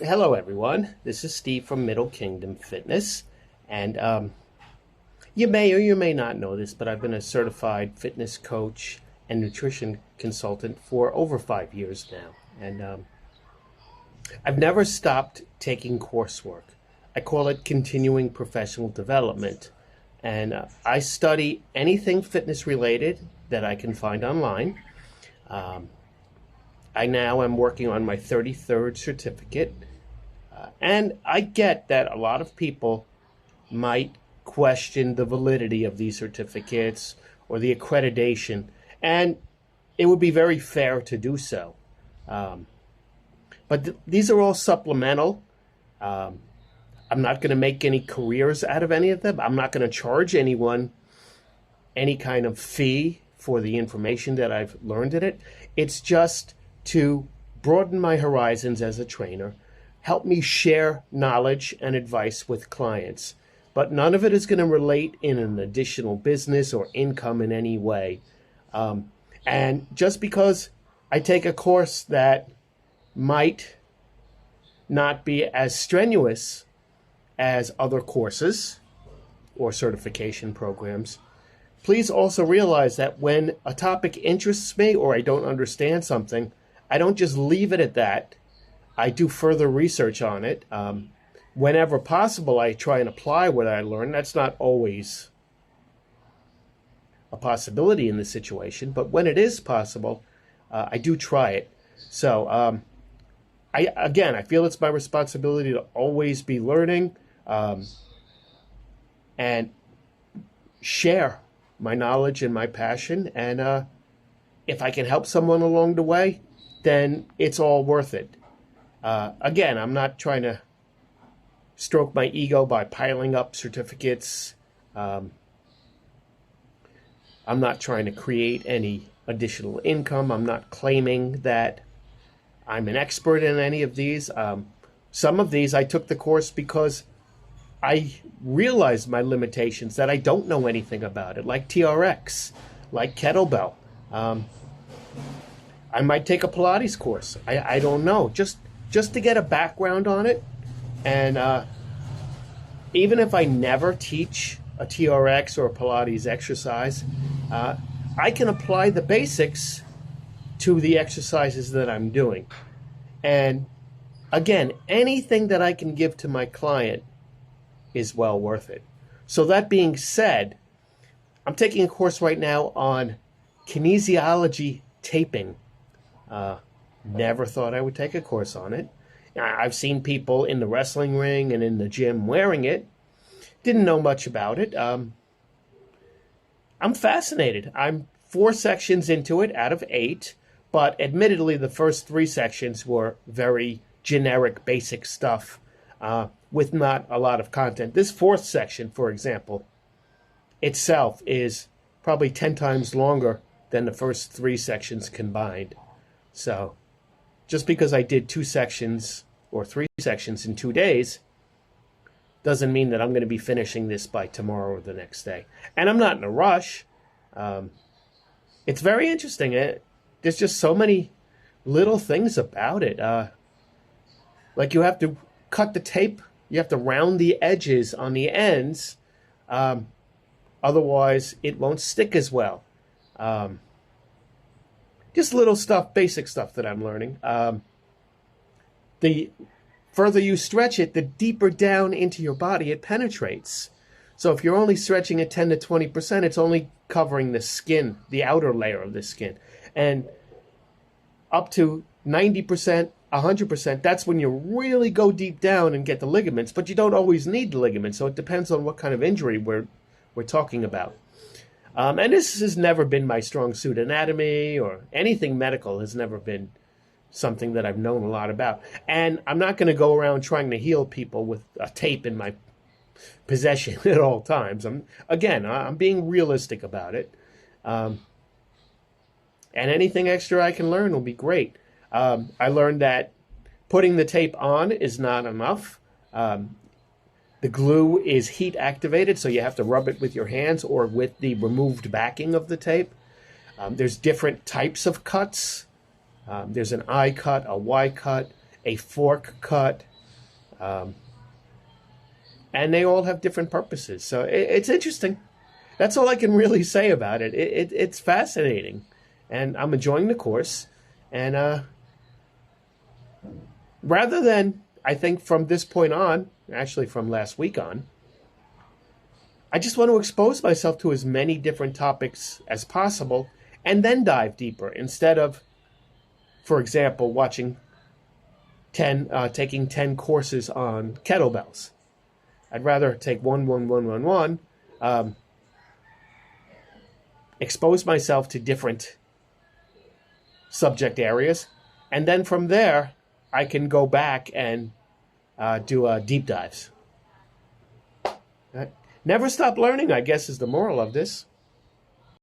Hello, everyone. This is Steve from Middle Kingdom Fitness. And you may or you may not know this, but I've been a certified fitness coach and nutrition consultant for over 5 years now. And I've never stopped taking coursework. I call it continuing professional development. And I study anything fitness related that I can find online. Um, I now am working on my 33rd certificate. And I get that a lot of people might question the validity of these certificates or the accreditation, and it would be very fair to do so. Um, but these are all supplemental. Um, I'm not going to make any careers out of any of them. I'm not going to charge anyone any kind of fee for the information that I've learned in it. It's just to broaden my horizons as a trainer, help me share knowledge and advice with clients. But none of it is going to relate in an additional business or income in any way. And just because I take a course that might not be as strenuous as other courses or certification programs, please also realize that when a topic interests me or I don't understand something, I don't just leave it at that. I do further research on it. Whenever possible, I try and apply what I learn. That's not always a possibility in this situation, but when it is possible, I do try it. So, I feel it's my responsibility to always be learning and share my knowledge and my passion. And if I can help someone along the way, then it's all worth it. I'm not trying to stroke my ego by piling up certificates. Um, I'm not trying to create any additional income. I'm not claiming that I'm an expert in any of these. Some of these I took the course because I realized my limitations, that I don't know anything about it, like TRX, like kettlebell. Um, I might take a Pilates course. I don't know. Just to get a background on it. And even if I never teach a TRX or a Pilates exercise, I can apply the basics to the exercises that I'm doing. And again, anything that I can give to my client is well worth it. So that being said, I'm taking a course right now on kinesiology taping. Uh, Never thought I would take a course on it. I've seen people in the wrestling ring and in the gym wearing it. Didn't know much about it. I'm fascinated. I'm 4 sections into it out of 8, but admittedly, the first 3 sections were very generic, basic stuff with not a lot of content. This fourth section, for example, itself is probably 10 times longer than the first 3 sections combined. So just because I did 2 sections or 3 sections in 2 days doesn't mean that I'm going to be finishing this by tomorrow or the next day. And I'm not in a rush. Um, it's very interesting. There's just so many little things about it. Like you have to cut the tape, you have to round the edges on the ends. Um, Otherwise, it won't stick as well. Um, just little stuff, basic stuff that I'm learning. The further you stretch it, the deeper down into your body it penetrates. So if you're only stretching at 10 to 20%, it's only covering the skin, the outer layer of the skin. And up to 90%, 100%, that's when you really go deep down and get the ligaments. But you don't always need the ligaments, so it depends on what kind of injury we're talking about. And this has never been my strong suit. Anatomy or anything medical has never been something that I've known a lot about. And I'm not going to go around trying to heal people with a tape in my possession at all times. I'm being realistic about it. Um, and anything extra I can learn will be great. I learned that putting the tape on is not enough. The glue is heat activated, so you have to rub it with your hands or with the removed backing of the tape. There's different types of cuts. There's an I cut, a Y cut, a fork cut, and they all have different purposes. So it's interesting. That's all I can really say about it. It's fascinating, and I'm enjoying the course. And rather than, I think from this point on, actually from last week on, I just want to expose myself to as many different topics as possible and then dive deeper instead of, for example, taking 10 courses on kettlebells. I'd rather take one, expose myself to different subject areas, and then from there, I can go back and do deep dives. Never stop learning, I guess, is the moral of this.